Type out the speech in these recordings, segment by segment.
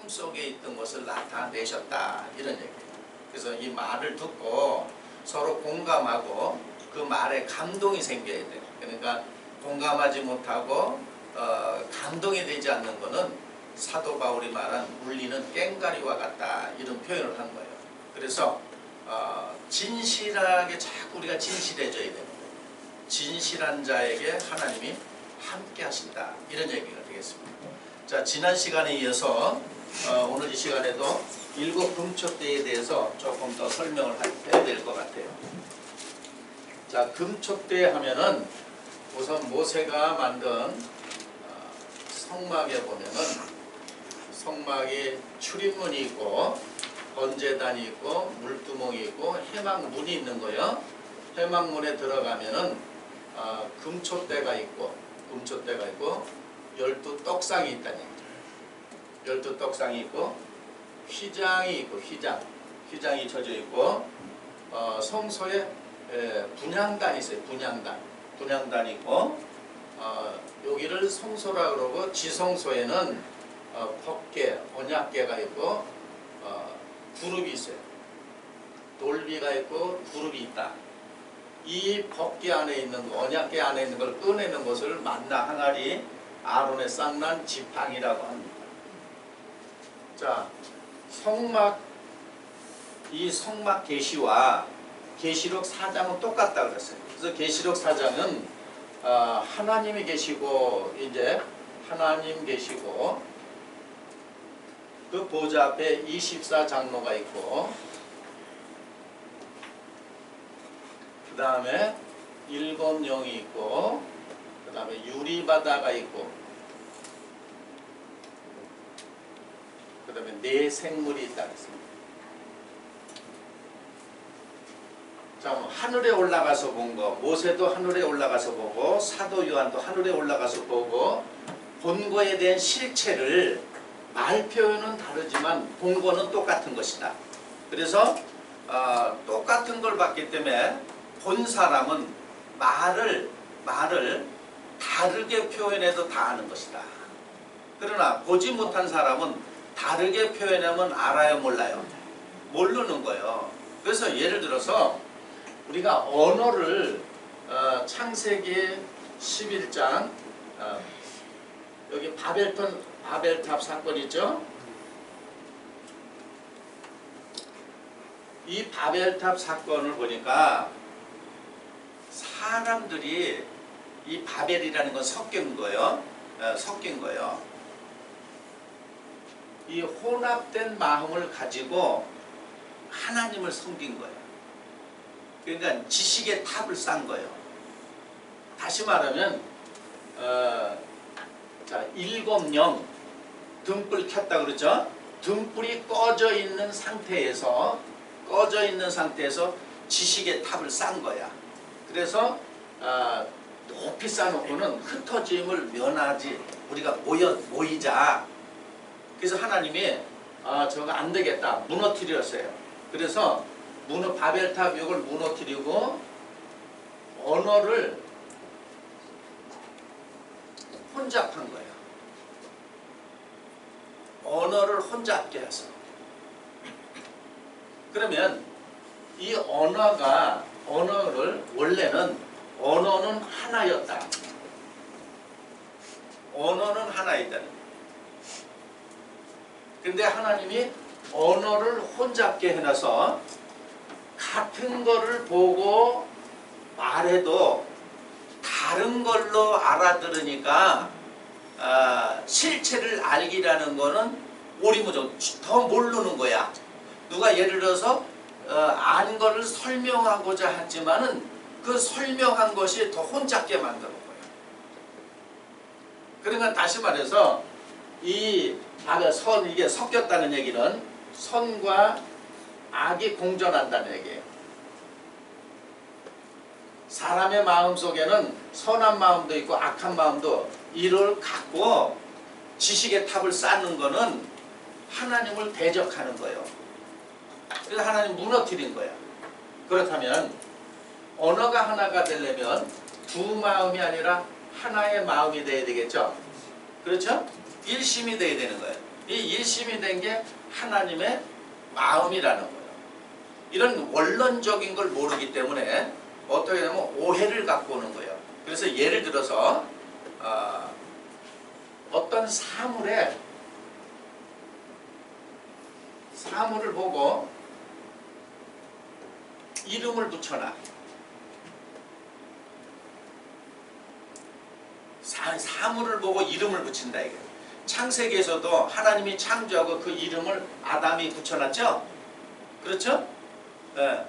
속에 있던 것을 나타내셨다 이런 얘기예요. 그래서 이 말을 듣고 서로 공감하고 그 말에 감동이 생겨야 돼요. 그러니까 공감하지 못하고 감동이 되지 않는 것은 사도 바울이 말한 울리는 꽹과리와 같다 이런 표현을 한 거예요. 그래서 진실하게 자꾸 우리가 진실해져야 됩니다. 진실한 자에게 하나님이 함께 하신다 이런 얘기가 되겠습니다. 자, 지난 시간에 이어서 오늘 이 시간에도 일곱 금촉대에 대해서 조금 더 설명을 해야 될 것 같아요. 자, 금촉대 하면은 우선 모세가 만든 성막에 보면은 성막에 출입문이 있고 번제단이 있고 물두멍이 있고 해막문이 있는 거예요. 해막문에 들어가면은 금촉대가 있고 12 떡상이 있다는 얘기죠. 12 떡상이 있고 휘장이 있고 휘장이 쳐져 있고 성소에 분향단이 있어요. 분향단이 있고 여기를 성소라 그러고 지성소에는 법궤, 언약궤가 있고 구룹이 있어요. 돌비가 있고 구룹이 있다. 이 법궤 안에 있는 거, 언약궤 안에 있는 걸 꺼내는 것을 만나 항아리 아론의 쌍난 지팡이라고 합니다. 자, 이 성막 계시와 계시록 4장은 똑같다 그랬어요. 그래서 계시록 4장은 하나님이 계시고 이제 하나님 계시고 그 보좌 앞에 24장로가 있고 그 다음에 7 영이 있고 그 다음에 유리바다가 있고 그 다음에 4 생물이 있다 그랬습니다. 자, 하늘에 올라가서 본 거, 모세도 하늘에 올라가서 보고 사도 요한도 하늘에 올라가서 보고 본 거에 대한 실체를 말 표현은 다르지만 본 거는 똑같은 것이다. 그래서 똑같은 걸 봤기 때문에 본 사람은 말을 다르게 표현해도 다 아는 것이다. 그러나 보지 못한 사람은 다르게 표현하면 알아요, 몰라요? 모르는 거예요. 그래서 예를 들어서 우리가 언어를 창세기 11장 여기 바벨탑 사건 있죠? 이 바벨탑 사건을 보니까 사람들이 이 바벨이라는 건 섞인 거예요. 이 혼합된 마음을 가지고 하나님을 섬긴 거예요. 그러니까 지식의 탑을 쌓은 거예요. 다시 말하면 자, 7 영 등불 켰다 그러죠? 등불이 꺼져 있는 상태에서 지식의 탑을 쌓은 거야. 그래서 높이 쌓아놓고는 흩어짐을 면하지 우리가 모이자. 그래서 하나님이 저거 안 되겠다 무너뜨렸어요. 그래서 바벨탑 이걸 무너뜨리고 언어를 혼잡한 거예요. 언어를 혼잡게 해서. 그러면 이 원래는 언어는 하나였다. 언어는 하나이다. 근데 하나님이 언어를 혼잡게 해놔서 같은 거를 보고 말해도 다른 걸로 알아들으니까 실체를 알기라는 거는 오리무정 더 모르는 거야. 누가 예를 들어서 안 거를 설명하고자 하지만은 그 설명한 것이 더 혼잡게 만드는 거예요. 그러니까 다시 말해서 이게 섞였다는 얘기는 선과 악이 공존한다는 얘기예요. 사람의 마음 속에는 선한 마음도 있고 악한 마음도 이를 갖고 지식의 탑을 쌓는 거는 하나님을 대적하는 거예요. 그래서 하나님 무너뜨린 거야. 그렇다면 언어가 하나가 되려면 두 마음이 아니라 하나의 마음이 돼야 되겠죠. 그렇죠? 일심이 돼야 되는 거예요. 이 일심이 된 게 하나님의 마음이라는 거예요. 이런 원론적인 걸 모르기 때문에 어떻게 되면 오해를 갖고 오는 거예요. 그래서 예를 들어서 어떤 사물을 보고 이름을 붙여놔. 사물을 보고 이름을 붙인다 이게. 창세기에서도 하나님이 창조하고 그 이름을 아담이 붙여놨죠? 그렇죠? 네.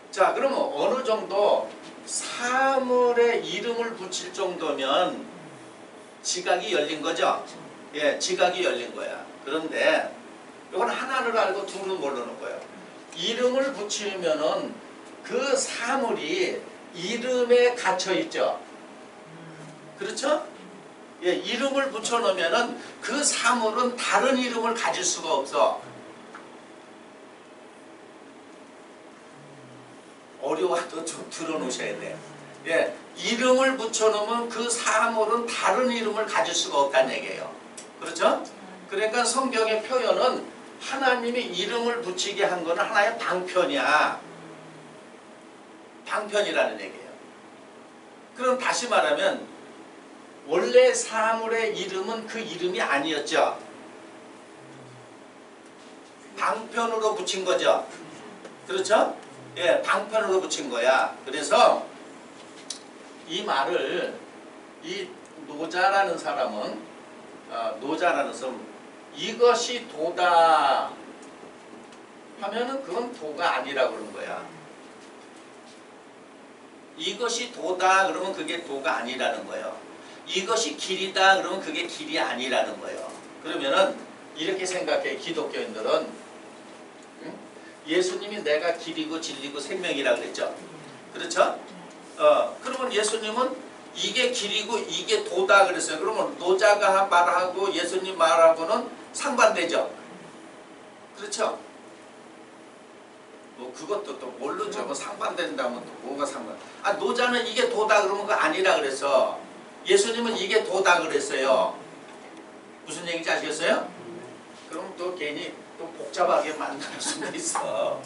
자, 그러면 어느 정도 사물에 이름을 붙일 정도면 지각이 열린 거죠? 예, 지각이 열린 거야. 그런데 이건 하나를 알고 둘은 모르는 거예요. 이름을 붙이면은 그 사물이 이름에 갇혀 있죠. 그렇죠? 예, 이름을 붙여놓으면은 그 사물은 다른 이름을 가질 수가 없어. 어려워도 좀 들어놓으셔야 돼. 예, 이름을 붙여놓으면 그 사물은 다른 이름을 가질 수가 없다는 얘기예요. 그렇죠? 그러니까 성경의 표현은 하나님이 이름을 붙이게 한 거는 하나의 방편이야. 방편이라는 얘기예요. 그럼 다시 말하면 원래 사물의 이름은 그 이름이 아니었죠. 방편으로 붙인 거죠. 그렇죠? 예, 방편으로 붙인 거야. 그래서 이 말을 이 노자라는 사람은 이것이 도다 하면은 그건 도가 아니라 그런 거야. 이것이 도다 그러면 그게 도가 아니라는 거예요. 이것이 길이다 그러면 그게 길이 아니라는 거예요. 그러면은 이렇게 생각해. 기독교인들은 예수님이 내가 길이고 진리고 생명이라고 그랬죠. 그렇죠? 그러면 예수님은 이게 길이고 이게 도다 그랬어요. 그러면 노자가 말하고 예수님 말하고는 상반되죠. 그렇죠? 뭐 그것도 또 모르죠. 뭐 상반된다면 또 뭐가 상반? 노자는 이게 도다 그러면 그거 아니라 그랬어. 예수님은 이게 도다 그랬어요. 무슨 얘기인지 아시겠어요? 그럼 또 괜히 또 복잡하게 만들 수도 있어.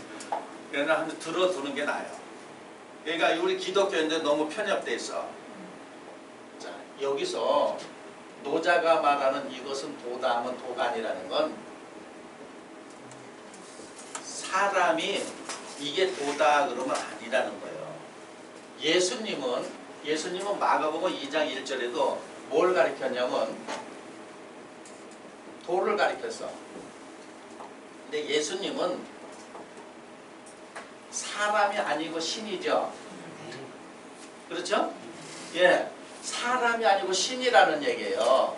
그러나 한번 들어두는 게 나아요. 그러니까 우리 기독교인들 너무 편협돼 있어. 자, 여기서 노자가 말하는 이것은 도다 하면 도가 아니라는 건 사람이 이게 도다 그러면 아니라는 거예요. 예수님은 마가복음 2장 1절에도 뭘 가르쳤냐면 도를 가르쳤어. 근데 예수님은 사람이 아니고 신이죠. 그렇죠? 예, 사람이 아니고 신이라는 얘기예요.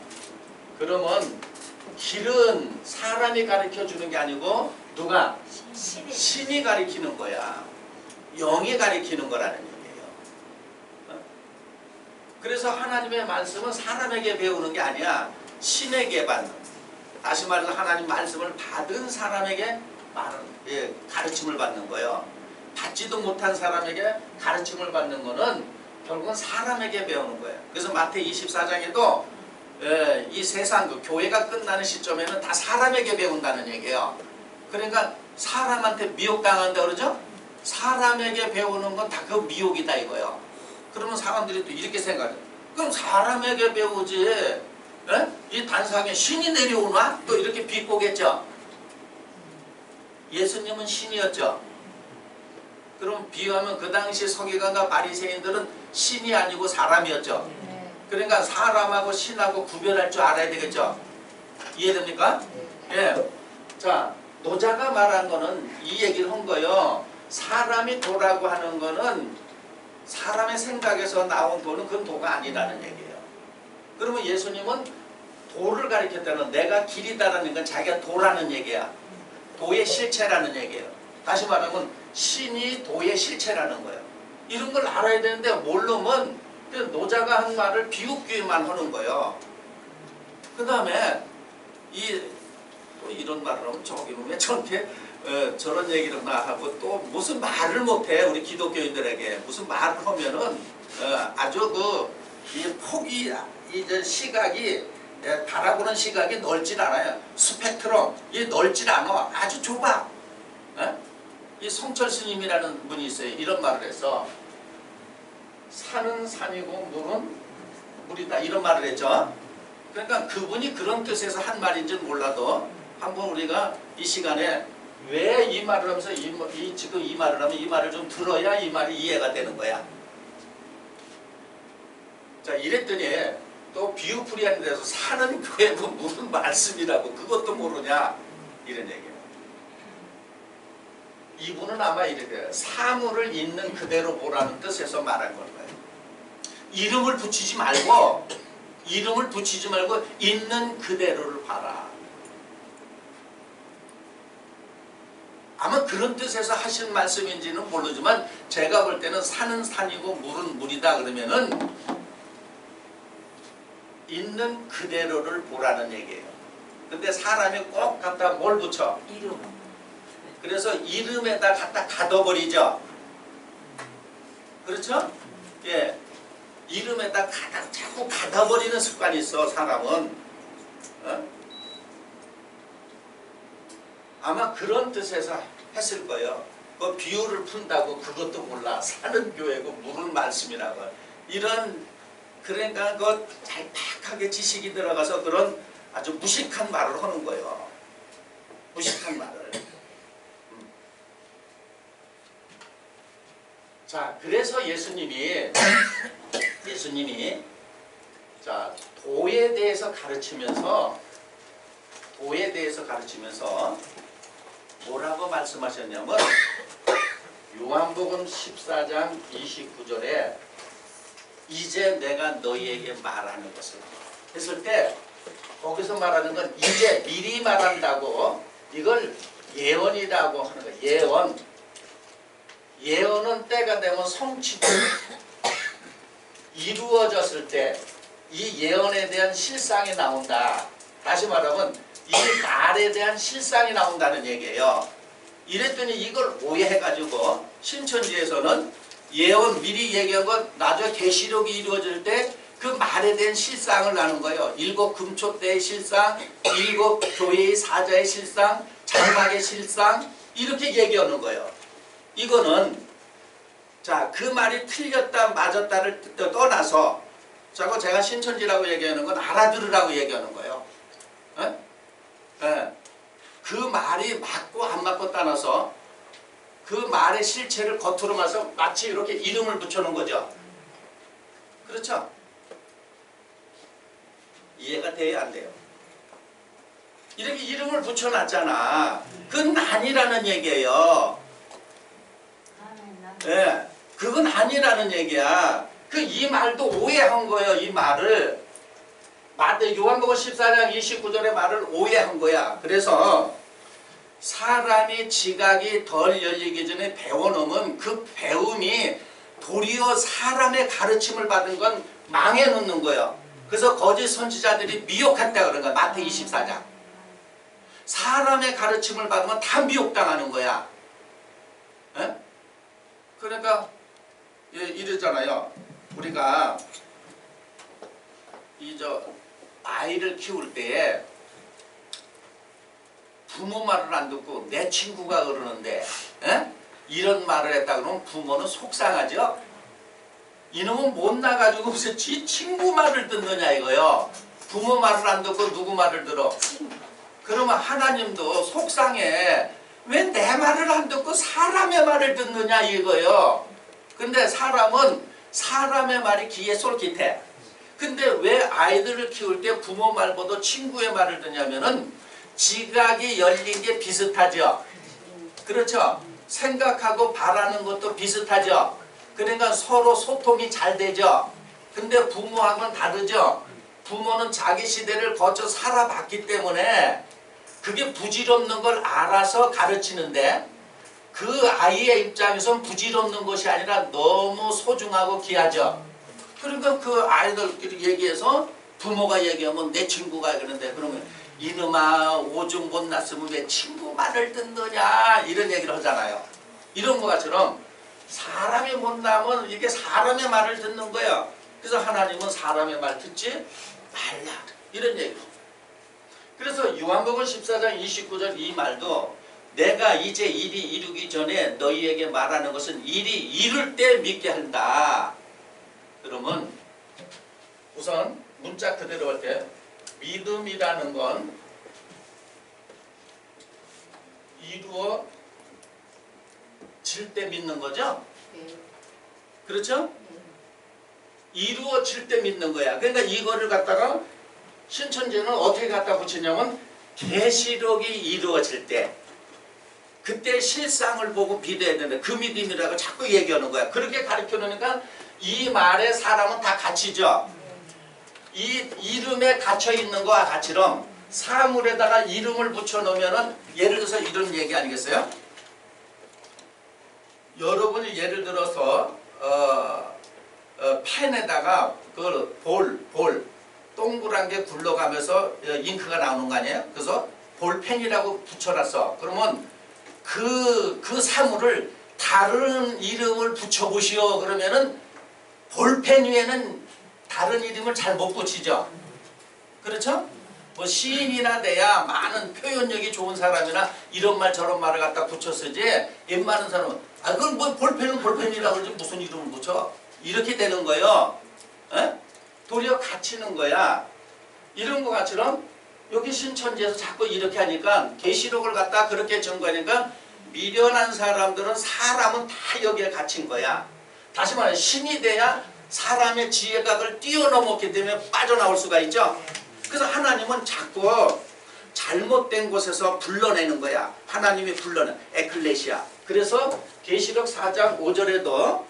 그러면 길은 사람이 가르쳐주는 게 아니고 누가? 신이 가르치는 거야. 영이 가르치는 거라는 얘기예요. 그래서 하나님의 말씀은 사람에게 배우는 게 아니야. 신에게 받는. 다시 말해서 하나님 말씀을 받은 사람에게 가르침을 받는 거예요. 받지도 못한 사람에게 가르침을 받는 거는 결국은 사람에게 배우는 거예요. 그래서 마태 24장에도 이 세상 교회가 끝나는 시점에는 다 사람에게 배운다는 얘기예요. 그러니까 사람한테 미혹당한다 그러죠? 사람에게 배우는 건 다 그 미혹이다 이거예요. 그러면 사람들이 또 이렇게 생각해요. 그럼 사람에게 배우지 이 단상에 신이 내려오나? 또 이렇게 비꼬겠죠. 예수님은 신이었죠. 그럼 비유하면 그 당시 서기관과 바리새인들은 신이 아니고 사람이었죠. 그러니까 사람하고 신하고 구별할 줄 알아야 되겠죠. 이해됩니까? 예. 자, 노자가 말한 거는 이 얘기를 한 거예요. 사람이 도라고 하는 거는 사람의 생각에서 나온 도는 그건 도가 아니라는 얘기예요. 그러면 예수님은 도를 가리켰다는, 내가 길이다라는 건 자기가 도라는 얘기야. 도의 실체라는 얘기예요. 다시 말하면 신이 도의 실체라는 거예요. 이런 걸 알아야 되는데 모르면 노자가 한 말을 비웃기만 하는 거예요. 그 다음에 또 이런 말을 하면 저기 보면 저렇게 저런 얘기를 나 하고 또 무슨 말을 못해. 우리 기독교인들에게 무슨 말을 하면은 아주 이 폭이 이제 시각이 바라보는 시각이 넓진 않아요. 스펙트럼 이 넓진 않아. 아주 좁아. 이 성철 스님이라는 분이 있어요. 이런 말을 해서 산은 산이고 물은 물이다 이런 말을 했죠. 그러니까 그분이 그런 뜻에서 한 말인지는 몰라도 한번 우리가 이 시간에 왜 이 말을 하면서 지금 이 말을 하면 이 말을 좀 들어야 이 말이 이해가 되는 거야. 자 이랬더니 또 비유풀이하는 데서 산은 교회고 물은 말씀이라고 그것도 모르냐 이런 얘기예요. 이분은 아마 이렇게 사물을 있는 그대로 보라는 뜻에서 말한 거예요. 이름을 붙이지 말고 있는 그대로를 봐라. 아마 그런 뜻에서 하신 말씀인지는 모르지만 제가 볼 때는 산은 산이고 물은 물이다 그러면은 있는 그대로를 보라는 얘기예요. 근데 사람이 꼭 갖다 뭘 붙여? 이름. 그래서 이름에다 갖다 가둬버리죠. 그렇죠? 예. 이름에다 자꾸 가둬버리는 습관이 있어 사람은. 아마 그런 뜻에서 했을 거예요. 그 비유를 푼다고 그것도 몰라. 사는 교회고 물은 말씀이라고. 이런 그러니까 그 잘팍하게 지식이 들어가서 그런 아주 무식한 말을 하는 거예요. 무식한 말을. 자 그래서 예수님이 자 도에 대해서 가르치면서 뭐라고 말씀하셨냐면 요한복음 14장 29절에 이제 내가 너희에게 말하는 것을 했을 때 거기서 말하는 건 이제 미리 말한다고 이걸 예언이라고 하는 거예요. 예언은 때가 되면 성취되고 이루어졌을 때 이 예언에 대한 실상이 나온다. 다시 말하면 이 말에 대한 실상이 나온다는 얘기예요. 이랬더니 이걸 오해해가지고 신천지에서는 예언 미리 얘기한 건 나중에 계시록이 이루어질 때 그 말에 대한 실상을 나눈 거예요. 7 금초 때의 실상, 7 교회의 사자의 실상, 장막의 실상 이렇게 얘기하는 거예요. 이거는 자 그 말이 틀렸다 맞았다를 떠나서 자꾸 제가 신천지라고 얘기하는 건 알아들으라고 얘기하는 거예요. 그 말이 맞고 안 맞고 떠나서 그 말의 실체를 겉으로 봐서 마치 이렇게 이름을 붙여놓은 거죠. 그렇죠? 이해가 돼야 안 돼요? 이렇게 이름을 붙여놨잖아. 그건 아니라는 얘기예요. 예, 그건 아니라는 얘기야. 이 말도 오해한 거예요. 이 말을. 요한복음 14장 29절의 말을 오해한 거야. 그래서 사람이 지각이 덜 열리기 전에 배워놓으면 그 배움이 도리어 사람의 가르침을 받은 건 망해놓는 거예요. 그래서 거짓 선지자들이 미혹했다 그런 거야. 마태 24장. 사람의 가르침을 받으면 다 미혹당하는 거야. 에? 그러니까 이러잖아요. 우리가 아이를 키울 때 부모 말을 안 듣고 내 친구가 그러는데 이런 말을 했다 그러면 부모는 속상하죠. 이놈은 못 나가지고 무슨 지 친구 말을 듣느냐 이거요. 부모 말을 안 듣고 누구 말을 들어? 그러면 하나님도 속상해. 왜 내 말을 안 듣고 사람의 말을 듣느냐 이거요. 근데 사람은 사람의 말이 귀에 솔깃해. 근데 왜 아이들을 키울 때 부모 말보다 친구의 말을 듣냐면은 지각이 열린 게 비슷하죠. 그렇죠? 생각하고 바라는 것도 비슷하죠. 그러니까 서로 소통이 잘 되죠. 근데 부모하고는 다르죠. 부모는 자기 시대를 거쳐 살아봤기 때문에 그게 부질없는 걸 알아서 가르치는데 그 아이의 입장에선 부질없는 것이 아니라 너무 소중하고 귀하죠. 그러니까 그 아이들끼리 얘기해서 부모가 얘기하면 내 친구가 그러는데 그러면 이놈아 오줌 못 났으면 왜 친구 말을 듣느냐 이런 얘기를 하잖아요. 이런 것처럼 사람이 못 나면 이게 사람의 말을 듣는 거예요. 그래서 하나님은 사람의 말 듣지 말라. 이런 얘기. 그래서 요한복음 14장 29절 이 말도 내가 이제 일이 이루기 전에 너희에게 말하는 것은 일이 이룰 때 믿게 한다. 그러면 우선 문자 그대로 할 때 믿음이라는 건 이루어질 때 믿는 거죠? 그렇죠? 이루어질 때 믿는 거야. 그러니까 이거를 갖다가 신천지는 어떻게 갖다 붙이냐면 계시록이 이루어질 때 그때 실상을 보고 믿어야 된다. 그 믿음이라고 자꾸 얘기하는 거야. 그렇게 가르쳐 놓으니까 이 말에 사람은 다 갇히죠. 이 이름에 갇혀 있는 거와 같이럼 사물에다가 이름을 붙여 놓으면은 예를 들어서 이런 얘기 아니겠어요? 여러분이 예를 들어서 펜에다가 그걸 볼 동그란 게 굴러가면서 잉크가 나오는 거 아니에요? 그래서 볼펜이라고 붙여놨어. 그러면 그 사물을 다른 이름을 붙여보시오. 그러면은 볼펜 위에는 다른 이름을 잘 못 붙이죠. 그렇죠? 뭐 시인이나 돼야 많은 표현력이 좋은 사람이나 이런 말 저런 말을 갖다 붙여 쓰지 웬만한 사람은 그걸 뭐 볼펜은 볼펜이라고 그러지 무슨 이름을 붙여? 이렇게 되는 거예요. 에? 도리어 갇히는 거야. 이런 거 같처럼 여기 신천지에서 자꾸 이렇게 하니까 계시록을 갖다 그렇게 전거하니까 미련한 사람들은 사람은 다 여기에 갇힌 거야. 다시 말해 신이 돼야 사람의 지혜각을 뛰어넘었기 때문에 빠져나올 수가 있죠. 그래서 하나님은 자꾸 잘못된 곳에서 불러내는 거야. 하나님이 불러내. 에클레시아. 그래서 계시록 4장 5절에도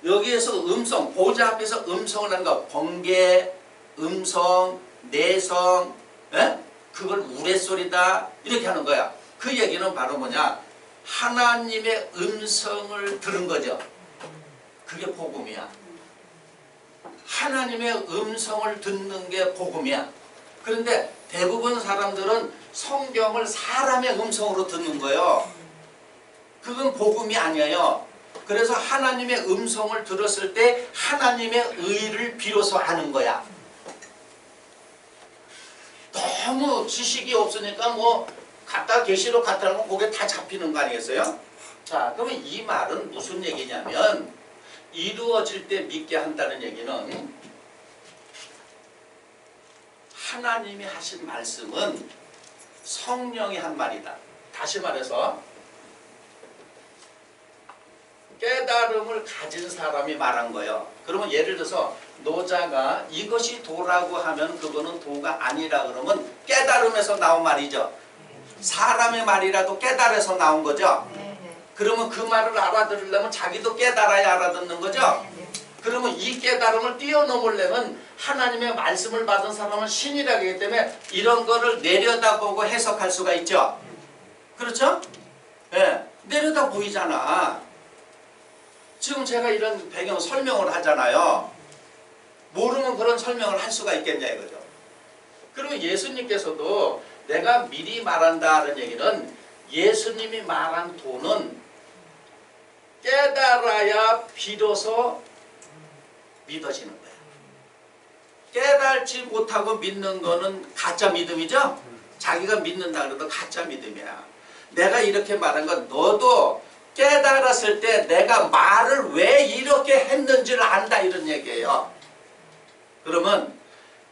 여기에서 음성, 보좌 앞에서 음성을 하는 거. 번개, 음성, 내성, 에? 그걸 우레소리다. 이렇게 하는 거야. 그 얘기는 바로 뭐냐. 하나님의 음성을 들은 거죠. 그게 복음이야. 하나님의 음성을 듣는 게 복음이야. 그런데 대부분 사람들은 성경을 사람의 음성으로 듣는 거예요. 그건 복음이 아니에요. 그래서 하나님의 음성을 들었을 때 하나님의 의를 비로소 아는 거야. 너무 지식이 없으니까 뭐 갖다 계시록 갖다 놓으면 그게 다 잡히는 거 아니겠어요? 자, 그러면 이 말은 무슨 얘기냐면 이루어질 때 믿게 한다는 얘기는 하나님이 하신 말씀은 성령이 한 말이다. 다시 말해서 깨달음을 가진 사람이 말한 거예요. 그러면 예를 들어서 노자가 이것이 도라고 하면 그거는 도가 아니라 그러면 깨달음에서 나온 말이죠. 사람의 말이라도 깨달아서 나온 거죠. 그러면 그 말을 알아들으려면 자기도 깨달아야 알아듣는 거죠. 그러면 이 깨달음을 뛰어넘으려면 하나님의 말씀을 받은 사람은 신이라고 하기 때문에 이런 거를 내려다보고 해석할 수가 있죠. 그렇죠? 네. 내려다 보이잖아. 지금 제가 이런 배경 설명을 하잖아요. 모르면 그런 설명을 할 수가 있겠냐 이거죠. 그러면 예수님께서도 내가 미리 말한다는 얘기는 예수님이 말한 도는 깨달아야 비로소 믿어지는 거야. 깨달지 못하고 믿는 거는 가짜 믿음이죠. 자기가 믿는다 그래도 가짜 믿음이야. 내가 이렇게 말한 건 너도 깨달았을 때 내가 말을 왜 이렇게 했는지를 안다 이런 얘기예요. 그러면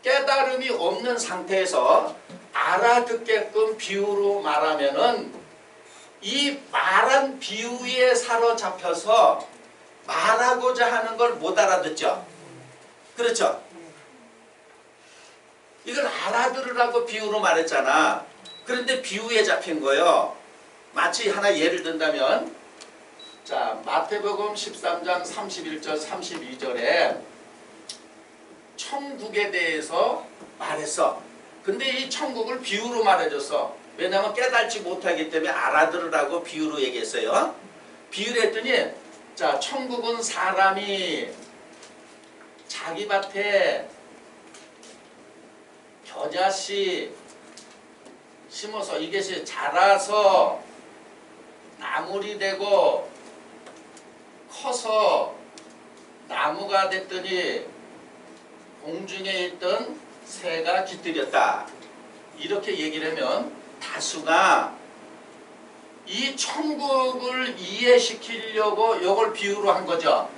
깨달음이 없는 상태에서 알아듣게끔 비유로 말하면은 이 말한 비유에 사로잡혀서 말하고자 하는 걸 못 알아듣죠. 그렇죠? 이걸 알아들으라고 비유로 말했잖아. 그런데 비유에 잡힌 거예요. 마치 하나 예를 든다면 자 마태복음 13장 31절 32절에 천국에 대해서 말했어. 근데 이 천국을 비유로 말해줬어. 왜냐하면 깨달지 못하기 때문에 알아들으라고 비유로 얘기했어요. 비유를 했더니 자 천국은 사람이 자기 밭에 겨자씨 심어서 이것이 자라서 나물이 되고 커서 나무가 됐더니 공중에 있던 새가 깃들였다. 이렇게 얘기를 하면 다수가 이 천국을 이해시키려고 이걸 비유로 한 거죠.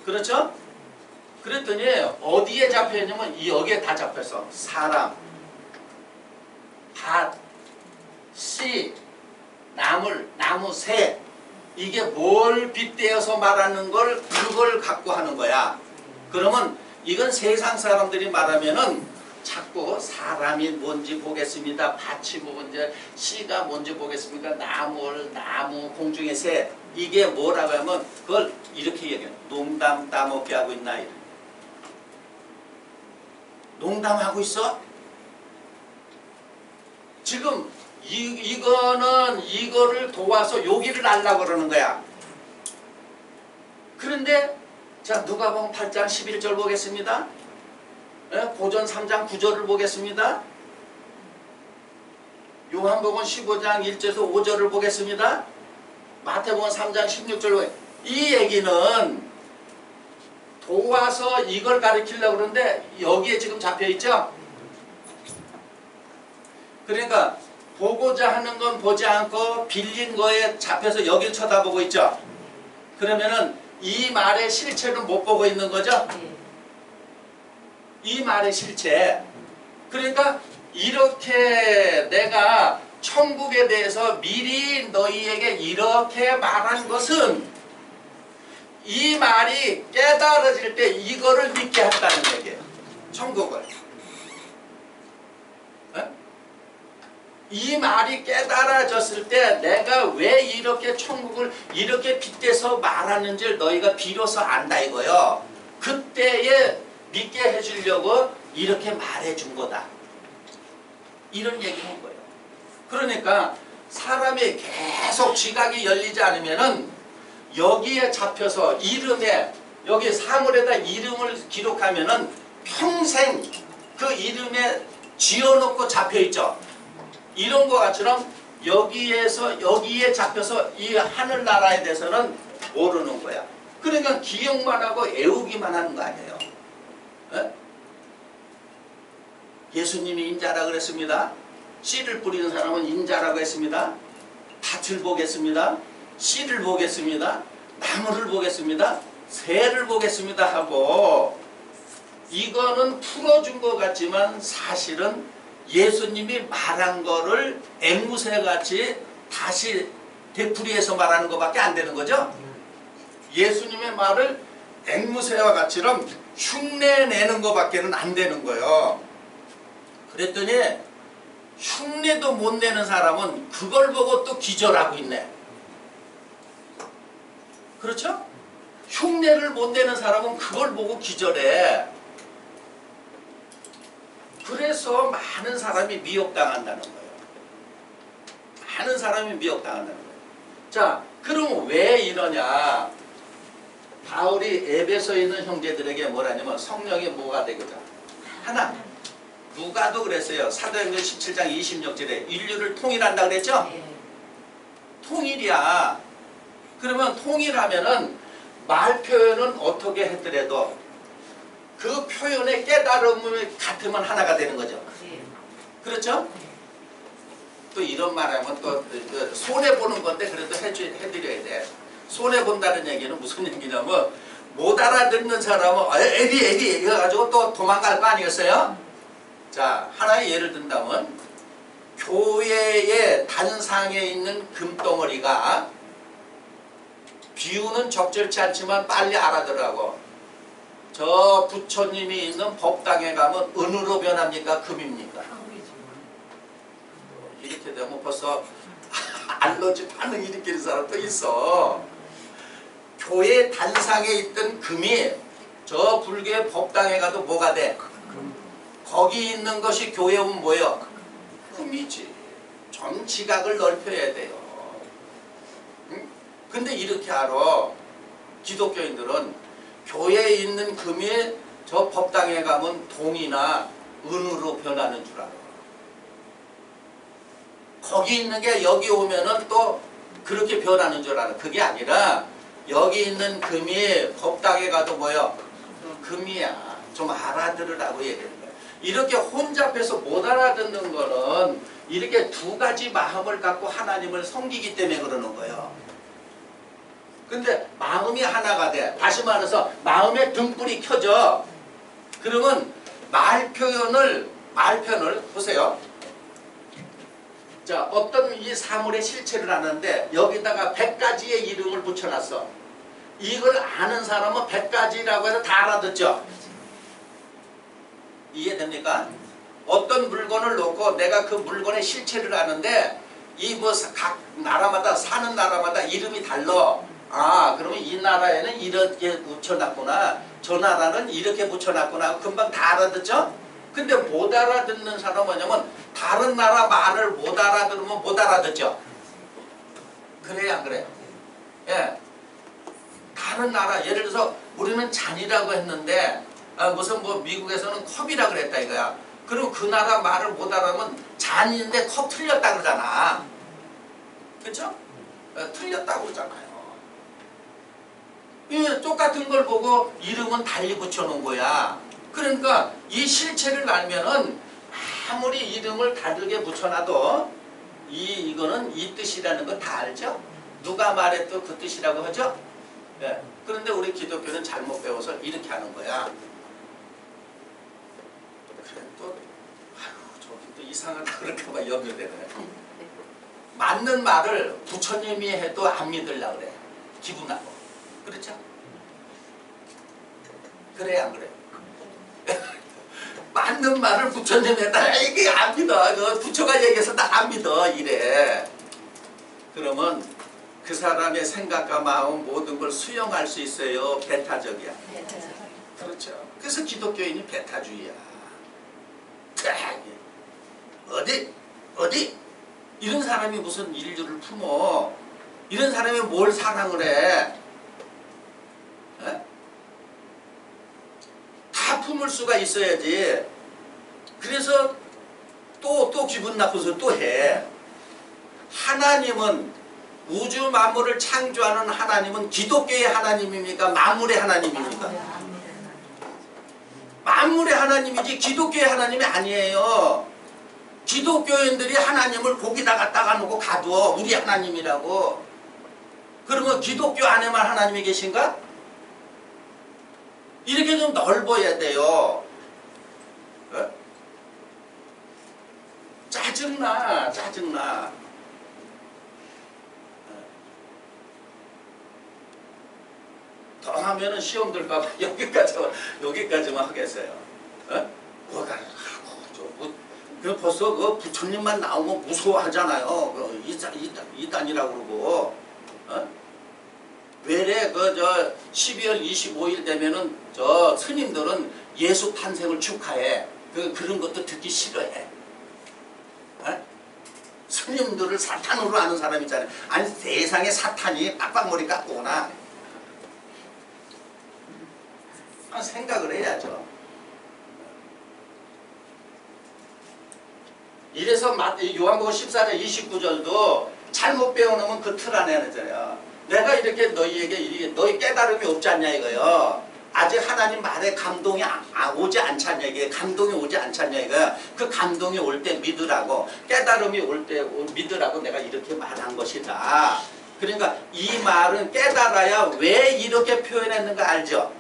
그렇죠? 그랬더니 어디에 잡혀있냐면 여기에 다 잡혔어. 사람, 밭, 씨, 나무, 새. 이게 뭘 빗대어서 말하는 걸 그걸 갖고 하는 거야. 그러면 이건 세상 사람들이 말하면은 자꾸 사람이 뭔지 보겠습니다. 밭이 뭔지, 씨가 뭔지 보겠습니까? 나무, 공중의 새. 이게 뭐라고 하면 그걸 이렇게 얘기해요. 농담 따먹게 하고 있나 이래. 농담하고 있어? 지금 이거는 이거를 도와서 여기를 알라고 그러는 거야. 그런데 자 누가복음 8장 11절 보겠습니다. 고전 3장 9절을 보겠습니다. 요한복음 15장 1절에서 5절을 보겠습니다. 마태복음 3장 16절. 이 얘기는 도와서 이걸 가르치려고 그러는데 여기에 지금 잡혀있죠. 그러니까 보고자 하는 건 보지 않고 빌린 거에 잡혀서 여길 쳐다보고 있죠. 그러면은 이 말의 실체는 못 보고 있는 거죠. 이 말의 실체. 그러니까 이렇게 내가 천국에 대해서 미리 너희에게 이렇게 말한 것은 이 말이 깨달아질 때 이거를 믿게 했다는 얘기예요. 천국을. 이 말이 깨달아졌을 때 내가 왜 이렇게 천국을 이렇게 빗대서 말하는지를 너희가 비로소 안다 이거요. 그때에 믿게 해주려고 이렇게 말해준 거다. 이런 얘기를 한 거예요. 그러니까 사람이 계속 지각이 열리지 않으면은 여기에 잡혀서 이름에 여기 사물에다 이름을 기록하면은 평생 그 이름에 지어놓고 잡혀있죠. 이런 것처럼 여기에 잡혀서 이 하늘나라에 대해서는 모르는 거야. 그러니까 기억만 하고 애우기만 하는 거 아니에요. 에? 예수님이 인자라 그랬습니다. 씨를 뿌리는 사람은 인자라고 했습니다. 밭을 보겠습니다. 씨를 보겠습니다. 나무를 보겠습니다. 새를 보겠습니다 하고 이거는 풀어준 것 같지만 사실은 예수님이 말한 거를 앵무새같이 다시 되풀이해서 말하는 것밖에 안 되는 거죠. 예수님의 말을 앵무새와 같이럼 흉내내는 것밖에는 안 되는 거예요. 그랬더니 흉내도 못 내는 사람은 그걸 보고 또 기절하고 있네. 그렇죠? 흉내를 못 내는 사람은 그걸 보고 기절해. 그래서 많은 사람이 미혹당한다는 거예요. 많은 사람이 미혹당한다는 거예요. 자, 그럼 왜 이러냐? 바울이 에베소에 있는 형제들에게 뭐라냐면 성령이 뭐가 되고자? 하나. 누가도 그랬어요. 사도행전 17장 26절에 인류를 통일한다 그랬죠? 통일이야. 그러면 통일하면은 말 표현은 어떻게 했더라도 그 표현의 깨달음이 같으면 하나가 되는 거죠. 그렇죠? 또 이런 말하면 또 손해보는 건데 그래도 해드려야 돼. 손해본다는 얘기는 무슨 얘기냐면 못 알아듣는 사람은 에디 이래가지고 또 도망갈 거 아니겠어요? 자, 하나의 예를 든다면 교회의 단상에 있는 금덩어리가 비유는 적절치 않지만 빨리 알아들으라고. 저 부처님이 있는 법당에 가면 은으로 변합니까? 금입니까? 이렇게 되면 벌써 알러지 반응 일으키는 사람도 있어. 교회 단상에 있던 금이 저 불교의 법당에 가도 뭐가 돼? 거기 있는 것이 교회 오면 뭐예요? 금이지. 좀 지각을 넓혀야 돼요. 응? 근데 이렇게 알아. 기독교인들은 교회에 있는 금이 저 법당에 가면 동이나 은으로 변하는 줄 알아. 거기 있는 게 여기 오면은 또 그렇게 변하는 줄 알아. 그게 아니라 여기 있는 금이 법당에 가도 뭐요? 금이야. 좀 알아들으라고 얘기하는 거야. 이렇게 혼잡해서 못 알아듣는 거는 이렇게 두 가지 마음을 갖고 하나님을 섬기기 때문에 그러는 거예요. 근데 마음이 하나가 돼. 다시 말해서 마음의 등불이 켜져. 그러면 말표현을 보세요. 자, 어떤 이 사물의 실체를 아는데 여기다가 100가지의 이름을 붙여놨어. 이걸 아는 사람은 100가지라고 해서 다 알아듣죠. 이해됩니까? 어떤 물건을 놓고 내가 그 물건의 실체를 아는데 이 뭐 각 나라마다 사는 나라마다 이름이 달라. 아, 그러면 이 나라에는 이렇게 붙여놨구나. 저 나라는 이렇게 붙여놨구나. 금방 다 알아듣죠? 근데 못 알아듣는 사람은 뭐냐면 다른 나라 말을 못 알아들으면 못 알아듣죠? 그래요, 안 그래요? 예. 다른 나라, 예를 들어서 우리는 잔이라고 했는데 무슨 뭐 미국에서는 컵이라 그랬다 이거야. 그럼 그 나라 말을 못 알아면 잔인데 컵 틀렸다 그러잖아. 그쵸? 틀렸다고 그러잖아요. 똑같은 걸 보고 이름은 달리 붙여놓은 거야. 그러니까 이 실체를 알면은 아무리 이름을 다르게 붙여놔도 이거는 이 뜻이라는 건 다 알죠? 누가 말했던 그 뜻이라고 하죠? 네. 그런데 우리 기독교는 잘못 배워서 이렇게 하는 거야. 그래 또 저기 또 이상하다 그럴까봐 염려되네. 맞는 말을 부처님이 해도 안 믿으려고 그래. 기분 나빠. 그렇죠? 그래 안 그래? 맞는 말을 부처님이 했다. 이게 안 믿어. 그 부처가 얘기해서 나 안 믿어. 이래. 그러면 그 사람의 생각과 마음 모든 걸 수용할 수 있어요. 배타적이야. 그렇죠. 그래서 기독교인이 배타주의야. 어디? 이런 사람이 무슨 인류를 품어? 이런 사람이 뭘 사랑을 해? 에? 다 품을 수가 있어야지. 그래서 또 기분 나빠서 또 해. 하나님은 우주 만물을 창조하는 하나님은 기독교의 하나님입니까? 만물의 하나님입니까? 만물의 하나님이지 기독교의 하나님이 아니에요. 기독교인들이 하나님을 거기다 갖다가 놓고 가둬. 우리 하나님이라고. 그러면 기독교 안에만 하나님이 계신가? 이렇게 좀 넓어야 돼요. 어? 짜증나. 더 하면은 시험 들까봐 여기까지만 하겠어요. 어? 그 벌써 그 부처님만 나오면 무서워하잖아요. 이단이라고 그러고. 어? 왜래 12월 25일 되면은 저 스님들은 예수 탄생을 축하해. 그런 것도 듣기 싫어해. 어? 스님들을 사탄으로 아는 사람 있잖아요. 아니 세상에 사탄이 빡빡머리 깎고 오나. 생각을 해야죠. 이래서 요한복음 14장 29절도 잘못 배워놓으면 그 틀 안에 하잖아요. 내가 이렇게 너희에게 너희 깨달음이 없지 않냐 이거요. 아직 하나님 말에 감동이 오지 않지 않냐 이게. 감동이 오지 않지 않냐 이거야. 그 감동이 올 때 믿으라고, 깨달음이 올 때 믿으라고 내가 이렇게 말한 것이다. 그러니까 이 말은 깨달아야 왜 이렇게 표현했는가 알죠?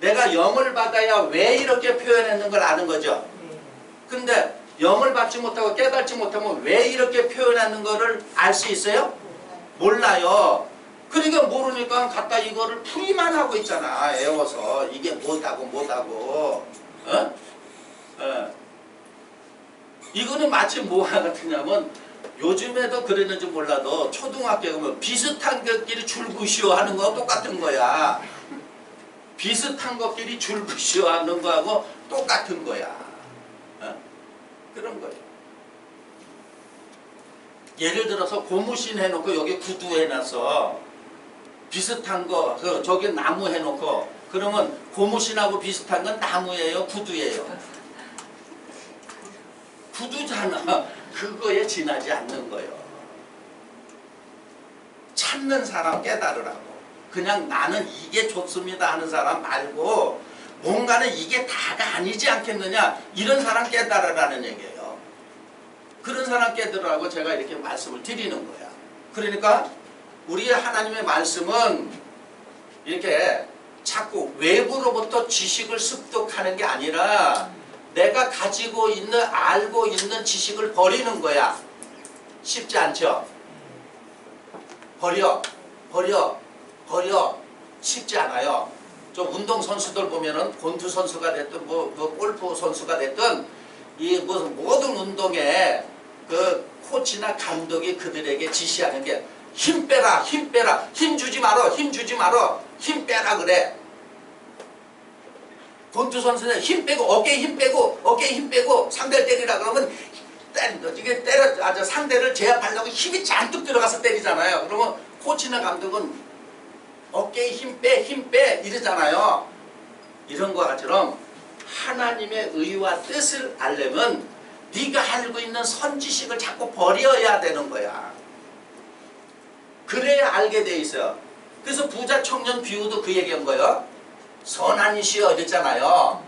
내가 영을 받아야 왜 이렇게 표현했는 걸 아는 거죠. 근데 영을 받지 못하고 깨닫지 못하면 왜 이렇게 표현하는 거를 알 수 있어요? 몰라요. 그러니까 모르니까 갖다 이거를 풀이만 하고 있잖아. 애워서 이게 뭐다고 어? 이거는 마치 뭐와 같으냐면 요즘에도 그랬는지 몰라도 초등학교 가면 비슷한 것끼리 줄부시오 하는 거 똑같은 거야. 비슷한 것끼리 줄부시오 하는 거하고 똑같은 거야. 그런 거예요. 예를 들어서 고무신 해놓고 여기 구두 해놨어. 비슷한 거, 저기 나무 해놓고, 그러면 고무신하고 비슷한 건 나무예요, 구두예요? 구두잖아. 그거에 지나지 않는 거예요. 찾는 사람 깨달으라고. 그냥 나는 이게 좋습니다 하는 사람 말고 뭔가는 이게 다가 아니지 않겠느냐, 이런 사람 깨달으라는 얘기예요. 그런 사람 깨달으라고 제가 이렇게 말씀을 드리는 거야. 그러니까 우리 하나님의 말씀은 이렇게 자꾸 외부로부터 지식을 습득하는 게 아니라 내가 가지고 있는, 알고 있는 지식을 버리는 거야. 쉽지 않죠? 버려 쉽지 않아요. 좀 운동선수들 보면은 권투 선수가 됐든 뭐 골프 선수가 됐든 이 무슨 모든 운동에 그 코치나 감독이 그들에게 지시하는 게 힘 빼라, 힘 빼라, 힘 주지 말어, 힘 주지 말어, 힘 빼라 그래. 권투 선수는 힘 빼고 어깨에 힘 빼고 상대를 때리라 그러면 이게 때려 상대를 제압하려고 힘이 잔뜩 들어가서 때리잖아요. 그러면 코치나 감독은 어깨에 힘 빼 이러잖아요. 이런 것처럼 하나님의 의와 뜻을 알려면 네가 알고 있는 선지식을 자꾸 버려야 되는 거야. 그래야 알게 돼 있어요. 그래서 부자 청년 비유도 그 얘기한 거예요. 선한 이시여 이랬잖아요.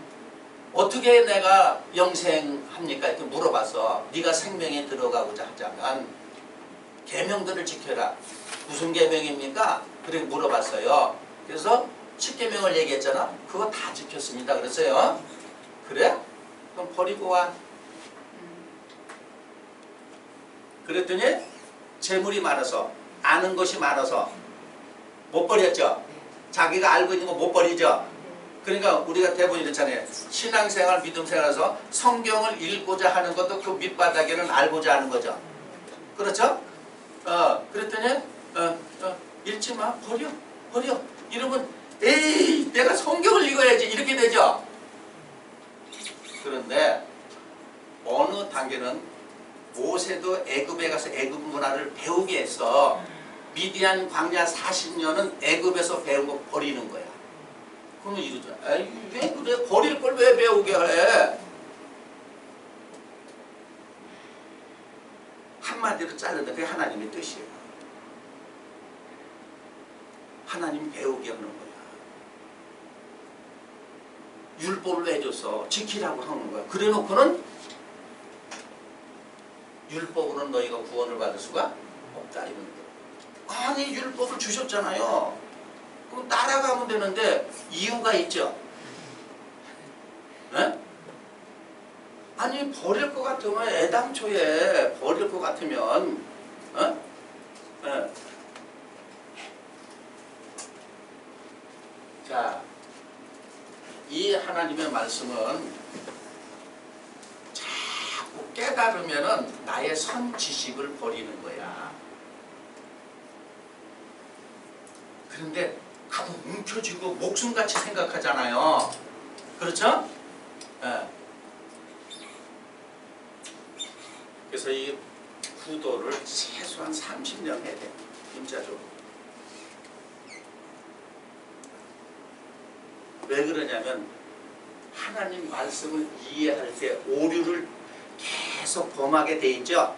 어떻게 내가 영생합니까? 이렇게 물어봤어. 네가 생명에 들어가고자 하자면 계명들을 지켜라. 무슨 계명입니까? 그렇게 물어봤어요. 그래서 10계명을 얘기했잖아. 그거 다 지켰습니다. 그랬어요. 그래? 그럼 버리고 와. 그랬더니 재물이 많아서, 아는 것이 많아서 못 버렸죠. 자기가 알고 있는 거 못 버리죠. 그러니까 우리가 대부분 이렇잖아요. 신앙생활, 믿음생활에서 성경을 읽고자 하는 것도 그 밑바닥에는 알고자 하는 거죠. 그렇죠? 그랬더니 읽지 마, 버려. 이러면 에이 내가 성경을 읽어야지 이렇게 되죠. 그런데 어느 단계는 모세도 애굽에 가서 애굽 문화를 배우게 해서 미디안 광야 40년은 애굽에서 배운 거 버리는 거야. 그러면 이러죠. 에이 왜 그래? 버릴 걸 왜 배우게 해? 한마디로 자르다. 그게 하나님의 뜻이에요. 하나님 배우게 하는 거야. 율법을 왜 줬어? 지키라고 하는 거야. 그래 놓고는 율법으로는 너희가 구원을 받을 수가 없다 이런 거야. 아니 율법을 주셨잖아요. 그럼 따라가면 되는데 이유가 있죠. 에? 아니 버릴 것 같으면 애당초에 버릴 것 같으면 자, 이 하나님의 말씀은 자꾸 깨달으면은 나의 선 지식을 버리는 거야. 그런데 그거 움켜쥐고 목숨같이 생각하잖아요. 그렇죠? 예. 그래서 이 구도를 최소한 30년 해야 돼. 임자적으로. 왜 그러냐면 하나님 말씀을 이해할 때 오류를 계속 범하게 돼 있죠.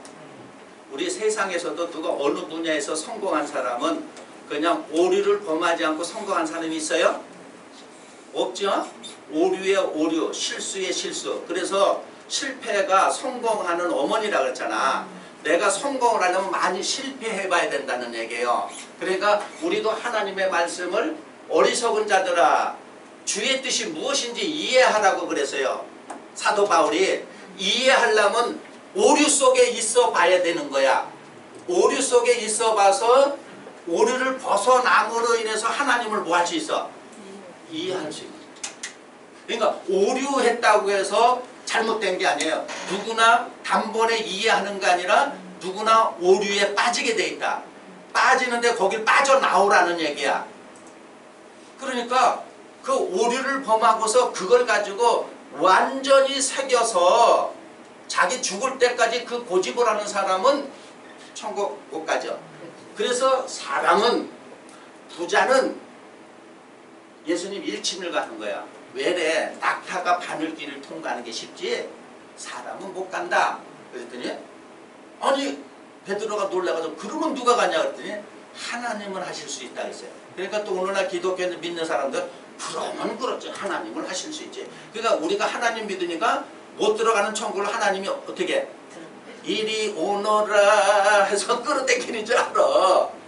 우리 세상에서도 누가 어느 분야에서 성공한 사람은 그냥 오류를 범하지 않고 성공한 사람이 있어요? 없죠? 오류의 오류, 실수의 실수. 그래서 실패가 성공하는 어머니라 그랬잖아. 내가 성공을 하려면 많이 실패해봐야 된다는 얘기예요. 그러니까 우리도 하나님의 말씀을 어리석은 자들아 주의 뜻이 무엇인지 이해하라고 그랬어요. 사도 바울이 이해하려면 오류 속에 있어 봐야 되는 거야. 오류 속에 있어 봐서 오류를 벗어남으로 인해서 하나님을 뭐 할 수 있어? 이해할 수 있어. 그러니까 오류했다고 해서 잘못된 게 아니에요. 누구나 단번에 이해하는 게 아니라 누구나 오류에 빠지게 돼 있다. 빠지는데 거길 빠져나오라는 얘기야. 그러니까 그 오류를 범하고서 그걸 가지고 완전히 새겨서 자기 죽을 때까지 그 고집을 하는 사람은 천국 못 가죠. 그래서 사람은, 부자는 예수님 일침을 가는 거야. 왜래? 낙타가 바늘길을 통과하는 게 쉽지 사람은 못 간다. 그랬더니 아니 베드로가 놀라가지고 그러면 누가 가냐 그랬더니 하나님은 하실 수 있다 그랬어요. 그러니까 또 오늘날 기독교 믿는 사람들 그러면 그렇지. 하나님을 하실 수 있지. 그러니까 우리가 하나님 믿으니까 못 들어가는 천국을 하나님이 어떻게 이리 오너라 해서 끌어당기는 줄 알아.